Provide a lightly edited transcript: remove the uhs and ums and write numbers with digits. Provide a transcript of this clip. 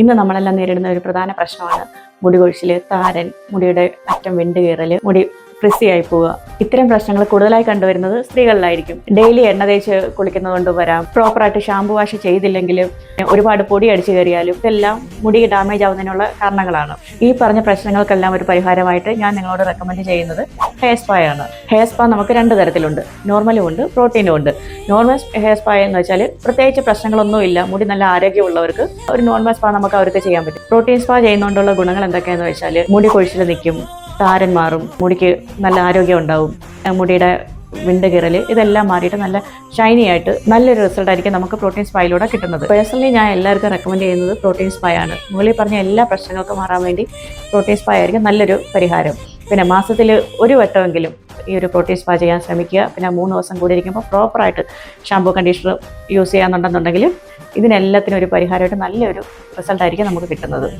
ഇന്ന് നമ്മളെല്ലാം നേരിടുന്ന ഒരു പ്രധാന പ്രശ്നമാണ് മുടി കൊഴിച്ചിൽ, താരൻ, മുടിയുടെ അറ്റം വിണ്ട് കീറൽ, മുടി ഫ്രിസി ആയി പോവുക. ഇത്തരം പ്രശ്നങ്ങൾ കൂടുതലായി കണ്ടുവരുന്നത് സ്ത്രീകളിലായിരിക്കും. ഡെയിലി എണ്ണ തേച്ച് കുളിക്കുന്നതുകൊണ്ട് വരാം, പ്രോപ്പറായിട്ട് ഷാമ്പു വാഷ് ചെയ്തില്ലെങ്കിലും, ഒരുപാട് പൊടി അടിച്ചു കയറിയാലും ഇതെല്ലാം മുടി ഡാമേജ് ആവുന്നതിനുള്ള കാരണങ്ങളാണ്. ഈ പറഞ്ഞ പ്രശ്നങ്ങൾക്കെല്ലാം ഒരു പരിഹാരമായിട്ട് ഞാൻ നിങ്ങളോട് റെക്കമെൻഡ് ചെയ്യുന്നത് ഹെയർ സ്പാ ആണ്. ഹെയർ സ്പാ നമുക്ക് രണ്ട് തരത്തിലുണ്ട്, നോർമലും ഉണ്ട്, പ്രോട്ടീനും ഉണ്ട്. നോർമൽ ഹെയർ സ്പാ എന്ന് വെച്ചാൽ പ്രത്യേകിച്ച് പ്രശ്നങ്ങളൊന്നുമില്ല, മുടി നല്ല ആരോഗ്യമുള്ളവർക്ക് ഒരു നോർമൽ സ്പാ നമുക്ക് അവർക്ക് ചെയ്യാൻ പറ്റും. പ്രോട്ടീൻ സ്പാ ചെയ്യുന്നതുകൊണ്ടുള്ള ഗുണങ്ങൾ എന്തൊക്കെയാണെന്ന് വെച്ചാൽ മുടി കൊഴിച്ചിൽ നിൽക്കും, താരൻ മാറും, മുടിക്ക് നല്ല ആരോഗ്യം ഉണ്ടാവും, മുടിയുടെ വിണ്ട് കീറൽ ഇതെല്ലാം മാറിയിട്ട് നല്ല ഷൈനി ആയിട്ട് നല്ലൊരു റിസൾട്ട് ആയിരിക്കും നമുക്ക് പ്രോട്ടീൻ സ്പായിലൂടെ കിട്ടുന്നത്. പേഴ്സണലി ഞാൻ എല്ലാവർക്കും റെക്കമെൻഡ് ചെയ്യുന്നത് പ്രോട്ടീൻ സ്പാ ആണ്. മുകളിൽ പറഞ്ഞ എല്ലാ പ്രശ്നങ്ങൾക്കും മാറാൻ വേണ്ടി പ്രോട്ടീൻ സ്പാ ആയിരിക്കും നല്ലൊരു പരിഹാരം. പിന്നെ മാസത്തിൽ ഒരു വട്ടമെങ്കിലും ഈ ഒരു പ്രോട്ടീൻ സ്പാ ചെയ്യാൻ ശ്രമിക്കുക. പിന്നെ 3 ദിവസം കൂടി ഇരിക്കുമ്പോൾ പ്രോപ്പറായിട്ട് ഷാമ്പൂ കണ്ടീഷണർ യൂസ് ചെയ്യാന്നുണ്ടെന്നുണ്ടെങ്കിൽ ഇതിനെല്ലാത്തിനും ഒരു പരിഹാരമായിട്ട് നല്ലൊരു റിസൾട്ടായിരിക്കും നമുക്ക് കിട്ടുന്നത്.